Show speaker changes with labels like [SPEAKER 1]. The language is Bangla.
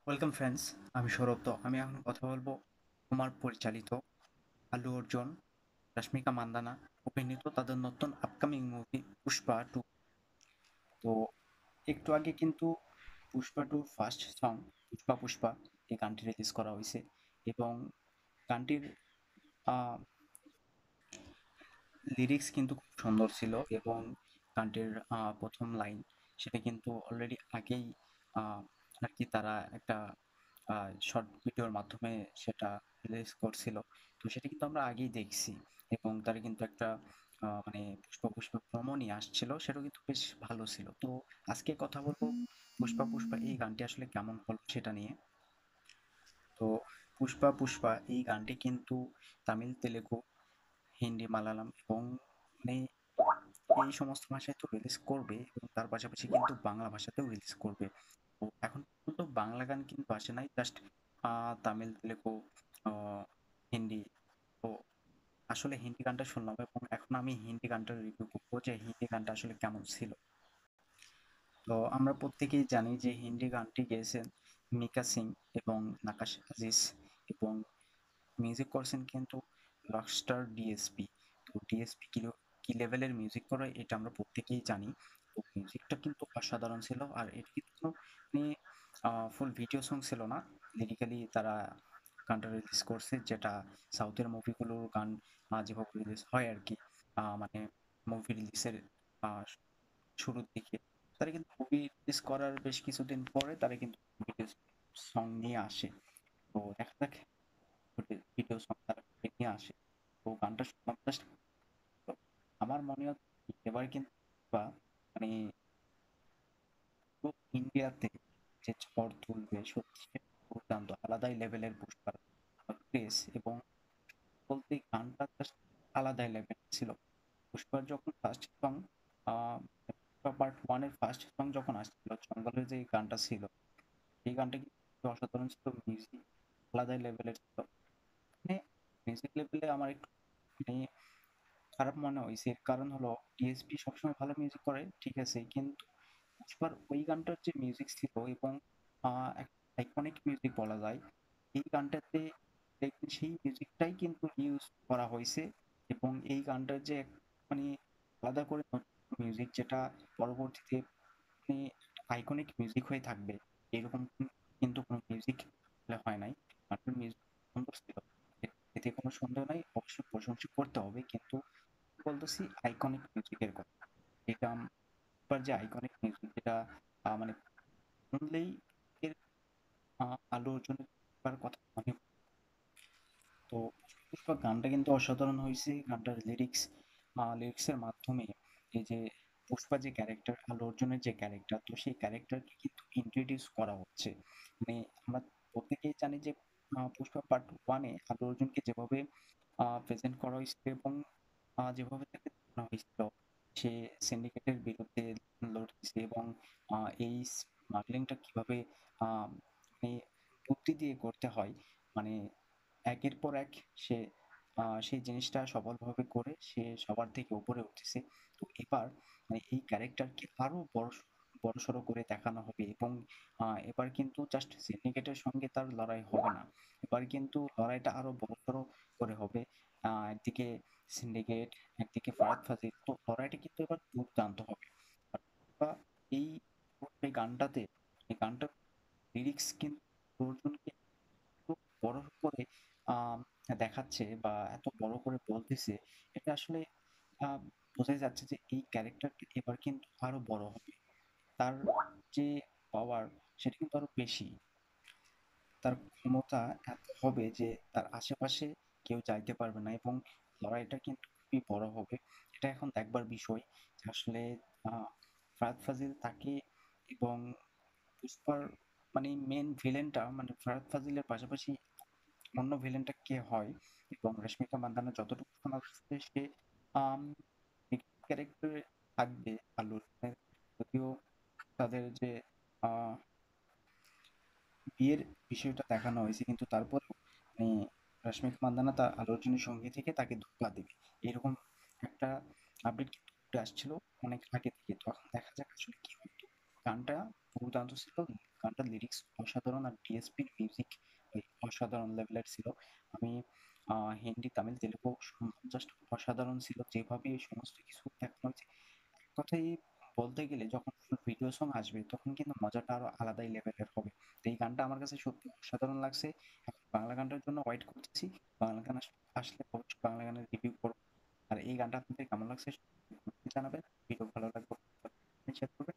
[SPEAKER 1] ওয়েলকাম ফ্রেন্ডস, আমি সৌরভ। তো আমি এখন কথা বলবো কুমার পরিচালিত, আল্লু অর্জুন, রশ্মিকা মান্দানা অভিনীত তাদের নতুন আপকামিং মুভি পুষ্পা 2। তো একটু আগে কিন্তু পুষ্পা 2 ফার্স্ট সং পুষ্পা এই গানটি রিলিজ করা হয়েছে এবং গানটির লিরিক্স কিন্তু খুব সুন্দর ছিল এবং গানটির প্রথম লাইন সেটা কিন্তু অলরেডি আগেই আহ, আর কি তারা একটা শর্ট ভিডিওর মাধ্যমে সেটা রিলিজ করছিল। তো সেটা কিন্তু আমরা আগেই দেখছি এবং তার কিন্তু একটা মানে পুষ্প প্রোমো নিয়ে আসছিল, সেটাও কিন্তু বেশ ভালো ছিল। তো আজকে কথা বলবো পুষ্পা এই গানটি আসলে কেমন হলো সেটা নিয়ে। তো পুষ্পা এই গানটি কিন্তু তামিল, তেলেগু, হিন্দি, মালায়ালাম এবং মানে এই সমস্ত ভাষায় তো রিলিজ করবে এবং তার পাশাপাশি কিন্তু বাংলা ভাষাতেও রিলিজ করবে। তো এখন পর্যন্ত বাংলা গান কিন্তু আসে নাই, জাস্ট তামিল, তেলেগু, আহ, হিন্দি। তো আসলে হিন্দি গানটা শুনলাম এবং এখন আমি হিন্দি গানটার রিভিউ করবো যে হিন্দি গানটা আসলে কেমন ছিল। তো আমরা প্রত্যেকেই জানি যে হিন্দি গানটি গেয়েছেন মিকা সিং এবং নাকাশ আজিজ এবং মিউজিক করছেন কিন্তু রকস্টার ডিএসপি। তো ডিএসপি কি কি লেভেলের মিউজিক করে এটা আমরা প্রত্যেকেই জানি। তো মিউজিকটা কিন্তু অসাধারণ ছিল, আর এটা কিন্তু কোনো মানে ফুল ভিডিও সং ছিল না। লিরিক্যালি তারা গানটা রিলিজ করছে, যেটা সাউথের মুভিগুলোর গান যেভাবে রিলিজ হয় আর কি। মানে মুভি রিলিজের শুরুর দিকে তারা কিন্তু মুভি রিলিজ করার বেশ কিছুদিন পরে তারা কিন্তু ভিডিও সং নিয়ে আসে। তো দেখা যাক ভিডিও সং তারা নিয়ে আসে। তো গানটা শুনলাম জাস্ট, আমার মনে হচ্ছে এবার কিন্তু বা মানে পুরো ইন্ডিয়াতে যে ঝড় তুলবে সত্যি সেটা দুর্দান্ত আলাদাই লেভেলের পুষ্পার ক্রেজ এবং বলতে গানটা জাস্ট আলাদাই লেভেল ছিল। পুষ্পার যখন ফার্স্ট সং পুষ্পা পার্ট 1 এর ফার্স্ট সং যখন আসছিল, জঙ্গলের যে গানটা ছিল এই গানটা কিন্তু অসাধারণ ছিল। মিউজিক আলাদাই লেভেলের ছিল। মানে মিউজিক লেভেলে আমার একটু মানে খারাপ মনে হয়েছে, এর কারণ হলো ডিএসপি সবসময় ভালো মিউজিক করে ঠিক আছে, কিন্তু পুষ্পার ওই গানটার যে মিউজিক ছিল এবং একটা আইকনিক মিউজিক বলা যায়, এই গানটাতে দেখবেন সেই মিউজিকটাই কিন্তু ইউজ করা হয়েছে এবং এই গানটার যে মানে আলাদা করে মিউজিক যেটা পরবর্তীতে মানে আইকনিক মিউজিক হয়ে থাকবে, এরকম কিন্তু কোনো মিউজিক হয় নাই। গানটার মিউজিক সুন্দর ছিল, এতে কোনো সন্দেহ নাই, অবশ্যই প্রশংসা করতে হবে, কিন্তু বলতেছি আইকনিক মিউজিকের কথা। এটা আমার যে আইকনিক মিউজিক যেটা মানে শুনলেই এর আল্লু অর্জুনের কথা মনে পড়ে। তো পুষ্পা গানটা কিন্তু অসাধারণ হয়েছে। গানটার লিরিক্সের মাধ্যমে এই যে পুষ্পা যে ক্যারেক্টার, আল্লু অর্জুনের যে ক্যারেক্টার, তো সেই ক্যারেক্টারকে কিন্তু ইন্ট্রোডিউস করা হচ্ছে। মানে আমরা প্রত্যেকেই জানি যে পুষ্পা পার্ট 1-এ আল্লু অর্জুনকে যেভাবে প্রেজেন্ট করা হয়েছিল এবং যেভাবে তাকে দেখানো হয়েছিল, সে সিন্ডিকেটের বিরুদ্ধে লড়তেছে এবং এই স্মাগলিংটা কিভাবে মানে বুদ্ধি দিয়ে করতে হয়, মানে একের পর এক সে সেই জিনিসটা সফলভাবে করে সে সবার থেকে উপরে উঠেছে। তো এবার মানে এই ক্যারেক্টারকে আরো বড়সড় করে দেখানো হবে এবং এবার কিন্তু জাস্ট সিন্ডিকেটের সঙ্গে তার লড়াই হবে না, এবার কিন্তু লড়াইটা আরো বড়সড় করে হবে। একদিকে সিন্ডিকেট, একদিকে ফারাদ ফাজিল, তো লড়াইটা কিন্তু এবার দুর্দান্ত হবে। আর বা এই এই গানটাতে এই গানটার লিরিক্স কিন্তু অর্জুনকে এত বড় করে আম দেখাচ্ছে বা এত বড় করে বলতেছে, এটা আসলে আ বোঝাই যাচ্ছে যে এই ক্যারেক্টারটা এবার কিন্তু আরো বড় হবে। তার যে পাওয়ার সেটা কিন্তু আরো বেশি। তার ক্ষমতা এত হবে যে তার আশেপাশে কেউ যাইতে পারবে না এবং লড়াইটা কিন্তু খুবই বড় হবে। এটা এখন দেখবার বিষয় যে আসলে আ ফাহাদ ফাজিল তাকে এবং পুষ্পার মানে মেইন ভিলেনটা মানে ফাহাদ ফাজিলের পাশাপাশি অন্য ভিলেনটা কে হয় এবং রশ্মিকা মান্দানা যতটুকু শোনা যাচ্ছে সে আম ক্যারেক্টারে থাকবে আল্লুর। যদিও তাদের যে আ বিয়ের বিষয়টা দেখানো হয়েছে, কিন্তু তারপরেও মানে রশ্মিকা মান্দানা তার আল্লু অর্জুনের সঙ্গী থেকে তাকে ধোঁকা দেবে। এরকম একটা আপডেট কিন্তু উঠে আসছিল অনেক আগে থেকে। তো এখন দেখা যাক আসলে কি হয়। তো গানটা দুর্দান্ত ছিল। গানটার লিরিক্স অসাধারণ আর ডিএসপির মিউজিক অসাধারণ লেভেলের ছিল। আমি হিন্দি, তামিল, তেলুগু জাস্ট অসাধারণ ছিল যেভাবে এই সমস্ত কিছু দেখানো হয়েছে। এক কথায় বলতে গেলে যখন ফুল ভিডিও সং আসবে তখন কিন্তু মজাটা আরো আলাদাই লেভেলের হবে। তো এই গানটা আমার কাছে সত্যি অসাধারণ লাগছে। এখন বাংলা গানটার জন্য ওয়েট করতেছি। বাংলা গান আসলে অবশ্যই বাংলা গানের রিভিউ করব। আর এই গানটা আপনাদের কেমন লাগছে জানাবেন। ভিডিও ভালো লাগবে শেয়ার করবেন।